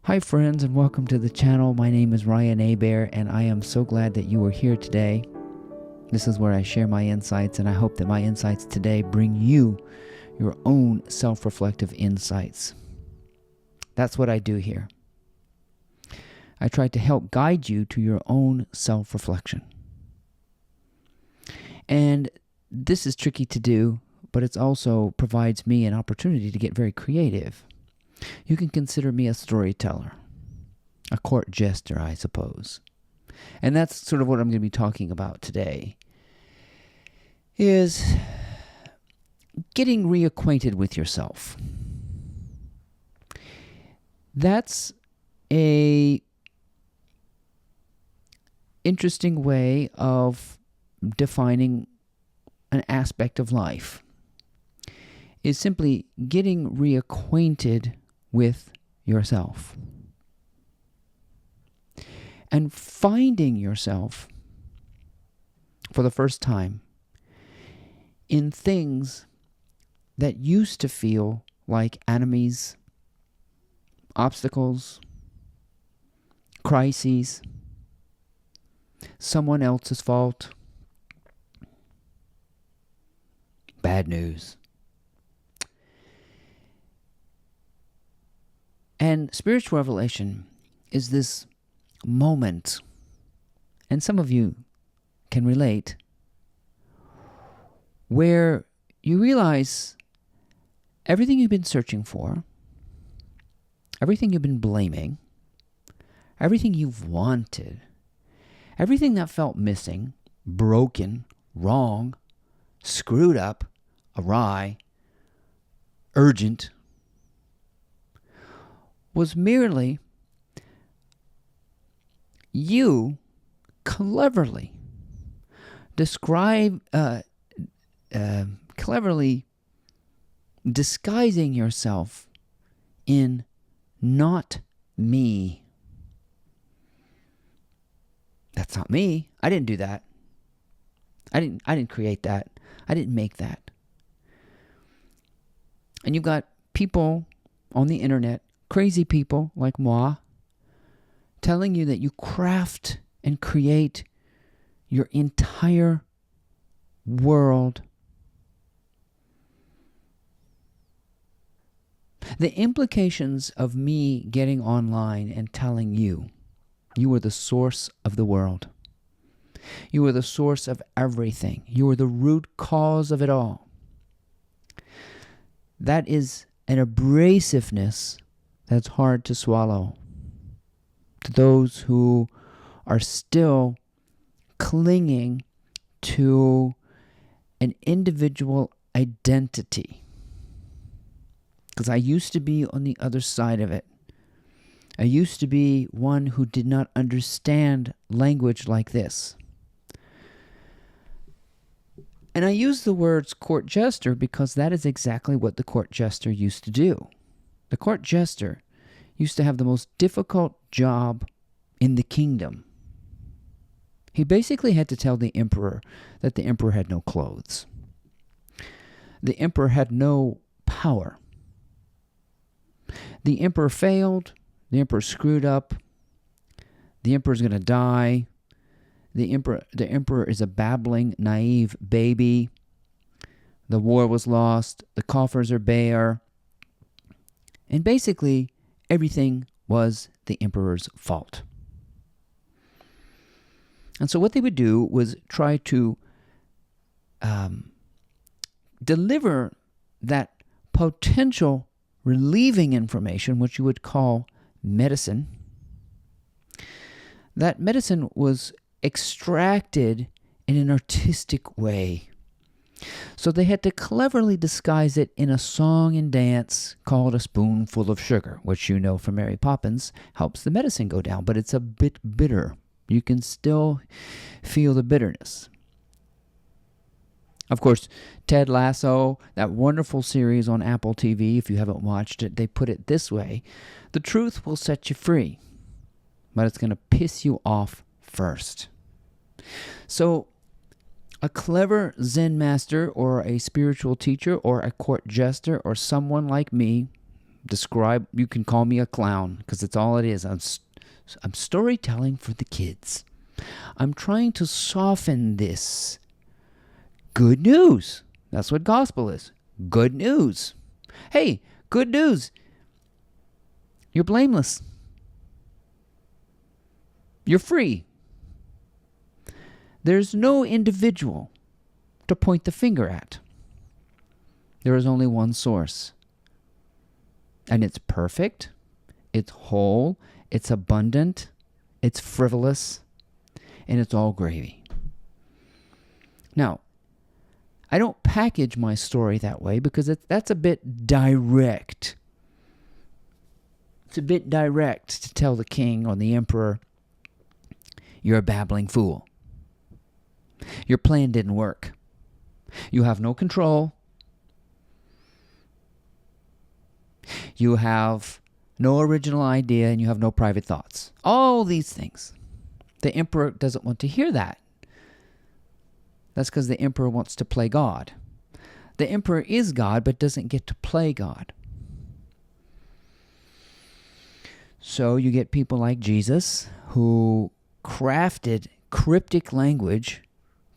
Hi friends, and welcome to the channel. My name is Ryan Abear, and I am so glad that you are here today. This is where I share my insights, and I hope that my insights today bring you your own self-reflective insights. That's what I do here. I try to help guide you to your own self-reflection. And this is tricky to do, but it also provides me an opportunity to get very creative. You can consider me a storyteller, a court jester, I suppose. And that's sort of what I'm going to be talking about today, is getting reacquainted with yourself. That's a interesting way of defining an aspect of life, is simply getting reacquainted with yourself and finding yourself for the first time in things that used to feel like enemies, obstacles, crises, someone else's fault, bad news. And spiritual revelation is this moment, and some of you can relate, where you realize everything you've been searching for, everything you've been blaming, everything you've wanted, everything that felt missing, broken, wrong, screwed up, awry, urgent, was merely you cleverly cleverly disguising yourself in not me. That's not me. I didn't do that. I didn't create that. I didn't make that. And you've got people on the internet, crazy people like moi, telling you that you craft and create your entire world. The implications of me getting online and telling you are the source of the world. You are the source of everything. You are the root cause of it all. That is an abrasiveness that's hard to swallow to those who are still clinging to an individual identity. Because I used to be on the other side of it. I used to be one who did not understand language like this. And I use the words court jester because that is exactly what the court jester used to do. The court jester used to have the most difficult job in the kingdom. He basically had to tell the emperor that the emperor had no clothes. The emperor had no power. The emperor failed. The emperor screwed up. The emperor's going to die. The emperor is a babbling, naive baby. The war was lost. The coffers are bare. And basically, everything was the emperor's fault. And so what they would do was try to deliver that potential relieving information, which you would call medicine. That medicine was extracted in an artistic way. So they had to cleverly disguise it in a song and dance called A Spoonful of Sugar, which you know from Mary Poppins helps the medicine go down, but it's a bit bitter. You can still feel the bitterness. Of course, Ted Lasso, that wonderful series on Apple TV, if you haven't watched it, they put it this way: the truth will set you free, but it's going to piss you off first. So a clever Zen master or a spiritual teacher or a court jester or someone like me You can call me a clown, because it's all it is. I'm storytelling for the kids. I'm trying to soften this. Good news. That's what gospel is. Good news. Hey, good news. You're blameless. You're free. There's no individual to point the finger at. There is only one source. And it's perfect. It's whole. It's abundant. It's frivolous. And it's all gravy. Now, I don't package my story that way because that's a bit direct. It's a bit direct to tell the king or the emperor, you're a babbling fool. Your plan didn't work. You have no control. You have no original idea, and you have no private thoughts. All these things. The emperor doesn't want to hear that. That's because the emperor wants to play God. The emperor is God, but doesn't get to play God. So you get people like Jesus who crafted cryptic language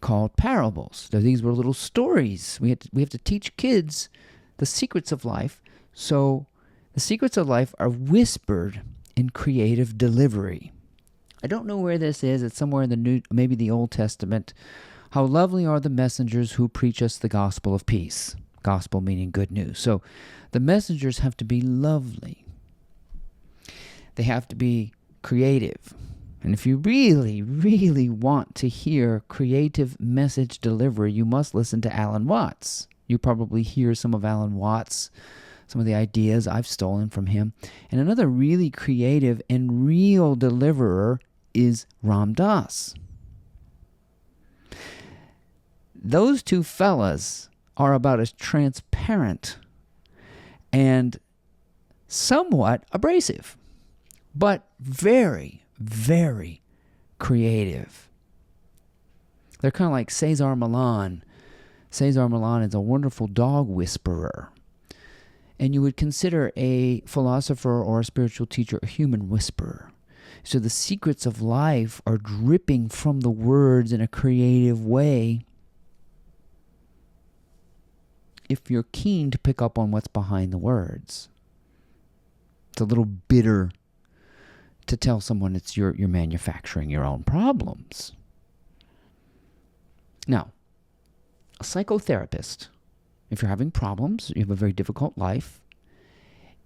called parables. So these were little stories. We have to teach kids the secrets of life. So the secrets of life are whispered in creative delivery. I don't know where this is. It's somewhere in maybe the Old Testament. How lovely are the messengers who preach us the gospel of peace. Gospel meaning good news. So the messengers have to be lovely. They have to be creative. And if you really, really want to hear creative message delivery, you must listen to Alan Watts. You probably hear some of Alan Watts, some of the ideas I've stolen from him. And another really creative and real deliverer is Ram Dass. Those two fellas are about as transparent and somewhat abrasive, but very, very creative. They're kind of like Cesar Millan. Cesar Millan is a wonderful dog whisperer. And you would consider a philosopher or a spiritual teacher a human whisperer. So the secrets of life are dripping from the words in a creative way, if you're keen to pick up on what's behind the words. It's a little bitter to tell someone you're manufacturing your own problems. Now, a psychotherapist, if you're having problems, you have a very difficult life,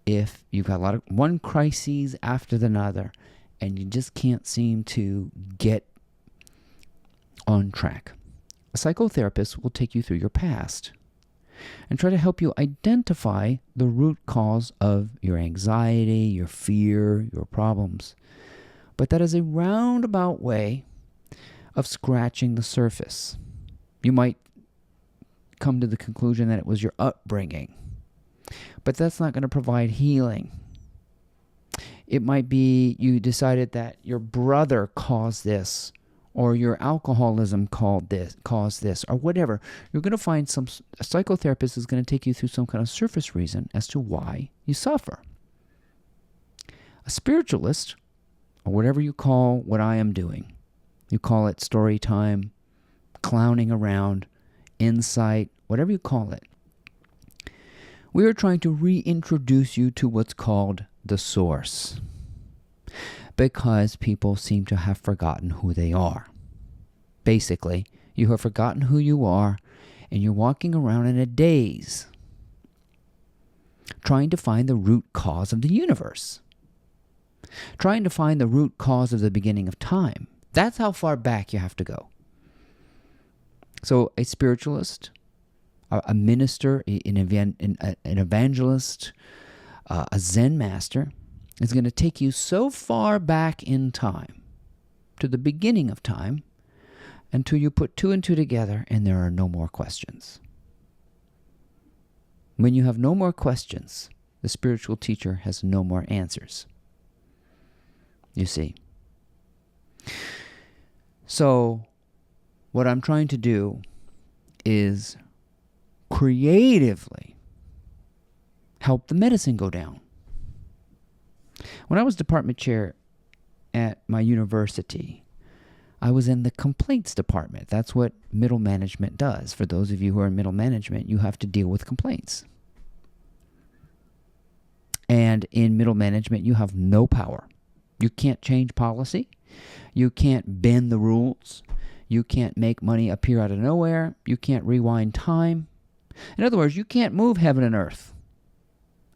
if you've got one crisis after another, and you just can't seem to get on track, a psychotherapist will take you through your past and try to help you identify the root cause of your anxiety, your fear, your problems. But that is a roundabout way of scratching the surface. You might come to the conclusion that it was your upbringing, but that's not going to provide healing. It might be you decided that your brother caused this, or your alcoholism caused this, or whatever. You're going to find a psychotherapist is going to take you through some kind of surface reason as to why you suffer. A spiritualist, or whatever you call what I am doing, you call it story time, clowning around, insight, whatever you call it, we are trying to reintroduce you to what's called the source, because people seem to have forgotten who they are. Basically, you have forgotten who you are, and you're walking around in a daze, trying to find the root cause of the universe, trying to find the root cause of the beginning of time. That's how far back you have to go. So a spiritualist, a minister, an evangelist, a Zen master is going to take you so far back in time, to the beginning of time, until you put two and two together and there are no more questions. When you have no more questions, the spiritual teacher has no more answers. You see. So, what I'm trying to do is creatively help the medicine go down. When I was department chair at my university, I was in the complaints department. That's what middle management does. For those of you who are in middle management, you have to deal with complaints. And in middle management, you have no power. You can't change policy. You can't bend the rules. You can't make money appear out of nowhere. You can't rewind time. In other words, you can't move heaven and earth.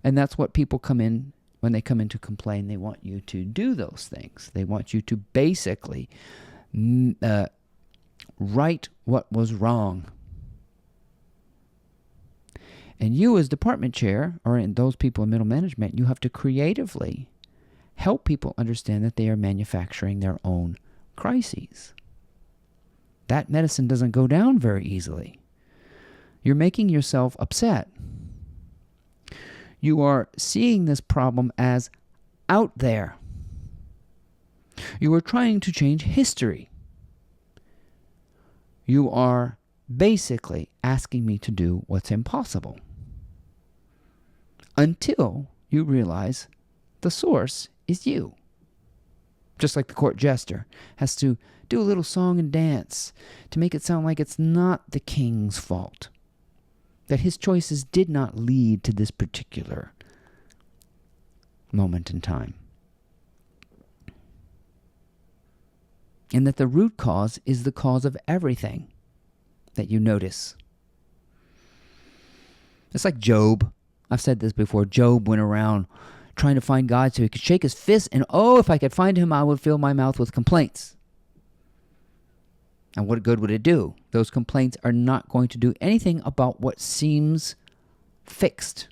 And that's what people come in, when they come in to complain, they want you to do those things. They want you to basically right what was wrong. And you as department chair, or in those people in middle management, you have to creatively help people understand that they are manufacturing their own crises. That medicine doesn't go down very easily. You're making yourself upset. You are seeing this problem as out there. You are trying to change history. You are basically asking me to do what's impossible. Until you realize the source is you. Just like the court jester has to do a little song and dance to make it sound like it's not the king's fault, that his choices did not lead to this particular moment in time, and that the root cause is the cause of everything that you notice. It's like Job. I've said this before. Job went around trying to find God so he could shake his fist and, if I could find him, I would fill my mouth with complaints. And what good would it do? Those complaints are not going to do anything about what seems fixed,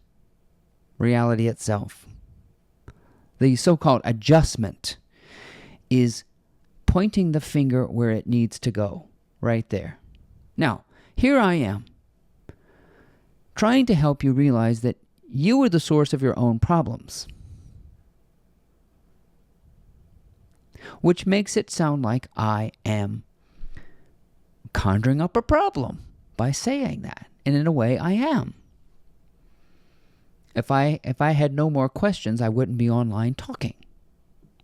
reality itself. The so-called adjustment is pointing the finger where it needs to go, right there. Now, here I am, trying to help you realize that you are the source of your own problems, which makes it sound like I am conjuring up a problem by saying that. And in a way, I am. If I had no more questions, I wouldn't be online talking.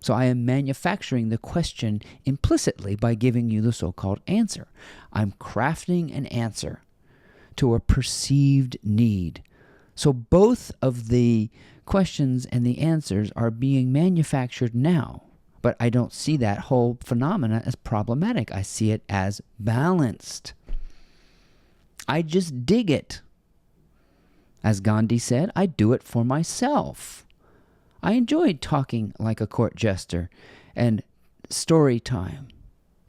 So I am manufacturing the question implicitly by giving you the so-called answer. I'm crafting an answer to a perceived need. So both of the questions and the answers are being manufactured now. But I don't see that whole phenomena as problematic. I see it as balanced. I just dig it. As Gandhi said, I do it for myself. I enjoyed talking like a court jester and story time,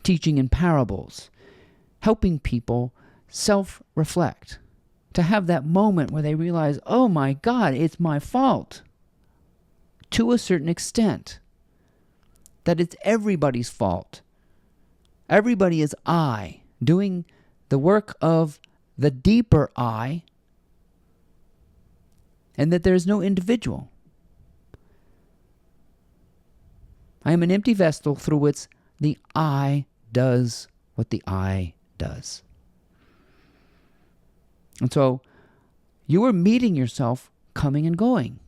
teaching in parables, helping people self-reflect, to have that moment where they realize, oh my God, it's my fault, to a certain extent, that it's everybody's fault. Everybody is I, doing the work of the deeper I, and that there is no individual. I am an empty vessel through which the I does what the I does. And so you are meeting yourself coming and going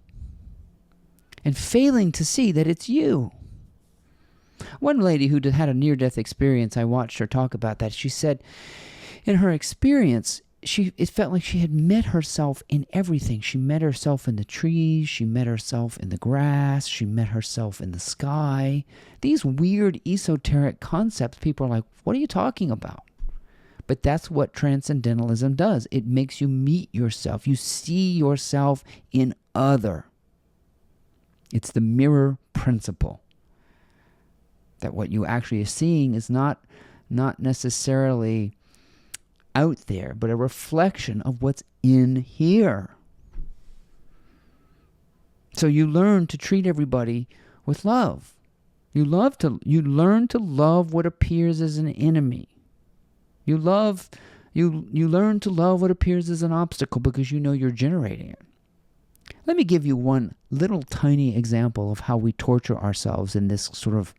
and failing to see that it's you. One lady who had a near-death experience, I watched her talk about that. She said in her experience, it felt like she had met herself in everything. She met herself in the trees. She met herself in the grass. She met herself in the sky. These weird esoteric concepts, people are like, what are you talking about? But that's what transcendentalism does. It makes you meet yourself. You see yourself in other. It's the mirror principle. That what you actually are seeing is not necessarily out there, but a reflection of what's in here. So you learn to treat everybody with love. You learn to love what appears as an enemy. You learn to love what appears as an obstacle because you know you're generating it. Let me give you one little tiny example of how we torture ourselves in this sort of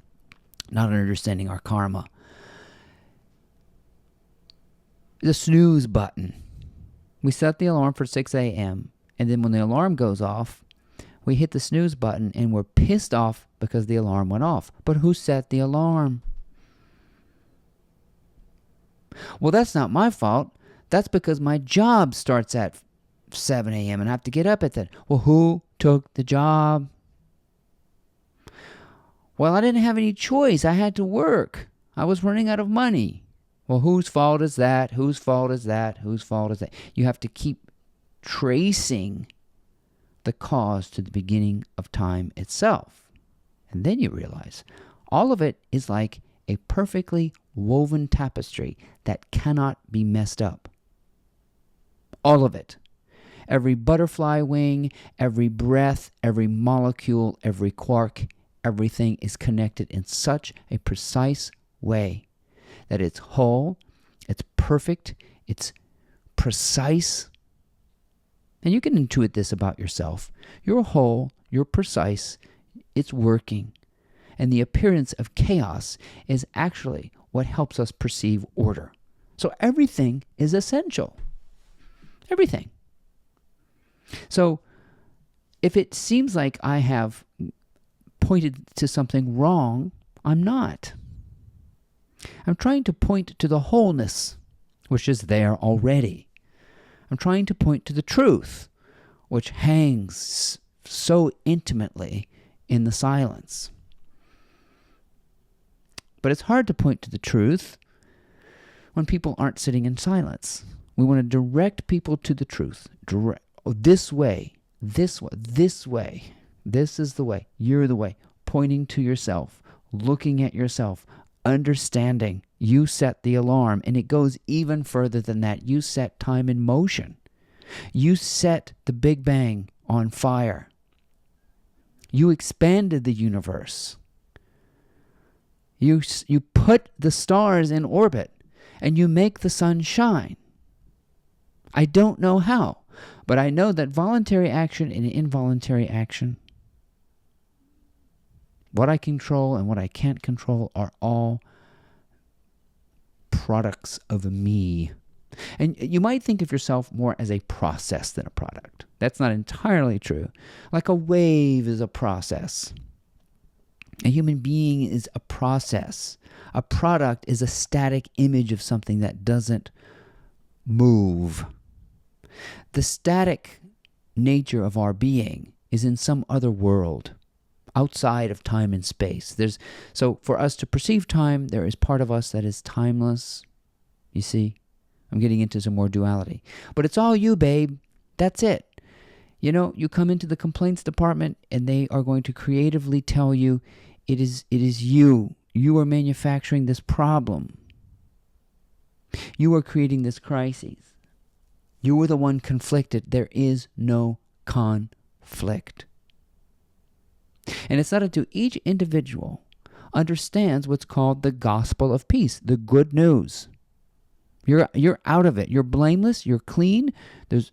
not understanding our karma. The snooze button. We set the alarm for 6 a.m. and then when the alarm goes off, We hit the snooze button and we're pissed off because the alarm went off. But who set the alarm? Well, that's not my fault. That's because my job starts at 7 a.m. and I have to get up at that. Well, who took the job? Well, I didn't have any choice. I had to work. I was running out of money. Well, whose fault is that? Whose fault is that? Whose fault is that? You have to keep tracing the cause to the beginning of time itself. And then you realize all of it is like a perfectly woven tapestry that cannot be messed up. All of it. Every butterfly wing, every breath, every molecule, every quark, everything is connected in such a precise way that it's whole, it's perfect, it's precise. And you can intuit this about yourself. You're whole, you're precise, it's working. And the appearance of chaos is actually what helps us perceive order. So everything is essential. Everything. So if it seems like I have pointed to something wrong, I'm not. I'm trying to point to the wholeness, which is there already. I'm trying to point to the truth, which hangs so intimately in the silence. But it's hard to point to the truth when people aren't sitting in silence. We want to direct people to the truth. This way, this way, this way. This is the way. You're the way. Pointing to yourself, looking at yourself, understanding. You set the alarm, and it goes even further than that. You set time in motion. You set the Big Bang on fire. You expanded the universe. You put the stars in orbit, and you make the sun shine. I don't know how, but I know that voluntary action and involuntary action, what I control and what I can't control, are all products of me. And you might think of yourself more as a process than a product. That's not entirely true. Like a wave is a process. A human being is a process. A product is a static image of something that doesn't move. The static nature of our being is in some other world, outside of time and space. So for us to perceive time, there is part of us that is timeless. You see? I'm getting into some more duality. But it's all you, babe. That's it. You know, you come into the complaints department and they are going to creatively tell you it is you. You are manufacturing this problem. You are creating this crisis. You were the one conflicted. There is no conflict. And it's not until each individual understands what's called the gospel of peace, the good news. You're out of it. You're blameless. You're clean. There's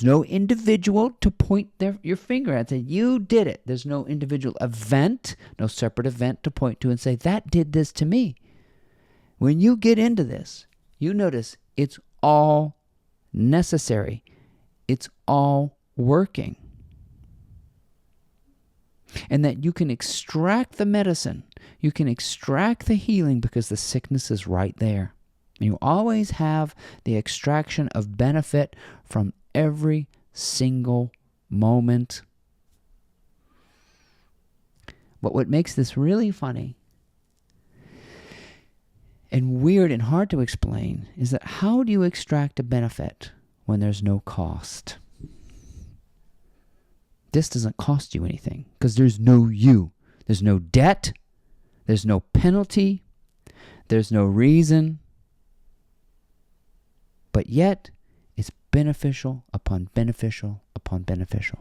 no individual to point your finger at and say, you did it. There's no individual event, no separate event to point to and say, that did this to me. When you get into this, you notice it's all necessary. It's all working. And that you can extract the medicine. You can extract the healing because the sickness is right there. You always have the extraction of benefit from every single moment. But what makes this really funny and weird and hard to explain is that how do you extract a benefit when there's no cost? This doesn't cost you anything because there's no you. There's no debt. There's no penalty. There's no reason. But yet, it's beneficial upon beneficial upon beneficial.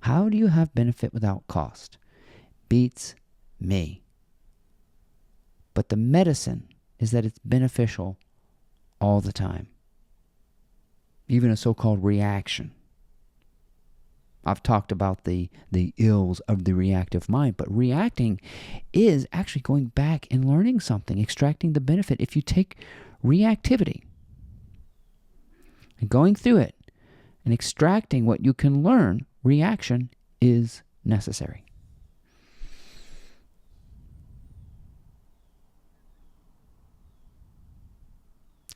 How do you have benefit without cost? Beats me. But the medicine is that it's beneficial all the time. Even a so-called reaction. I've talked about the ills of the reactive mind, but reacting is actually going back and learning something, extracting the benefit. If you take reactivity and going through it and extracting what you can learn, reaction is necessary.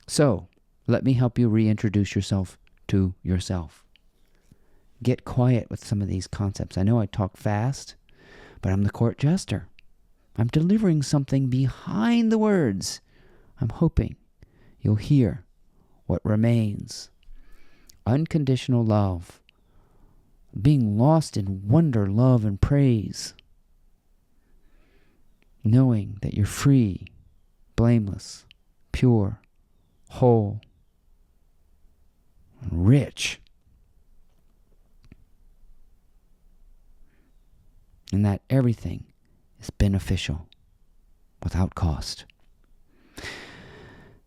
So, let me help you reintroduce yourself to yourself. Get quiet with some of these concepts. I know I talk fast, but I'm the court jester. I'm delivering something behind the words. I'm hoping you'll hear what remains. Unconditional love. Being lost in wonder, love, and praise. Knowing that you're free, blameless, pure, whole, and rich. And that everything is beneficial without cost.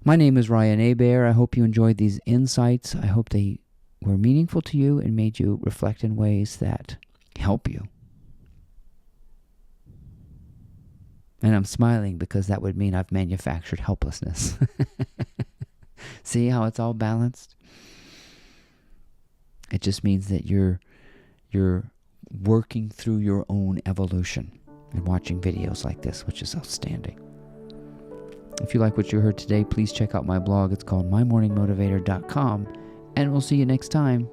My name is Ryan Hebert. I hope you enjoyed these insights. I hope they were meaningful to you and made you reflect in ways that help you. And I'm smiling because that would mean I've manufactured helplessness. See how it's all balanced? It just means that you're working through your own evolution and watching videos like this, which is outstanding. If you like what you heard today, please check out my blog. It's called mymorningmotivator.com, and we'll see you next time.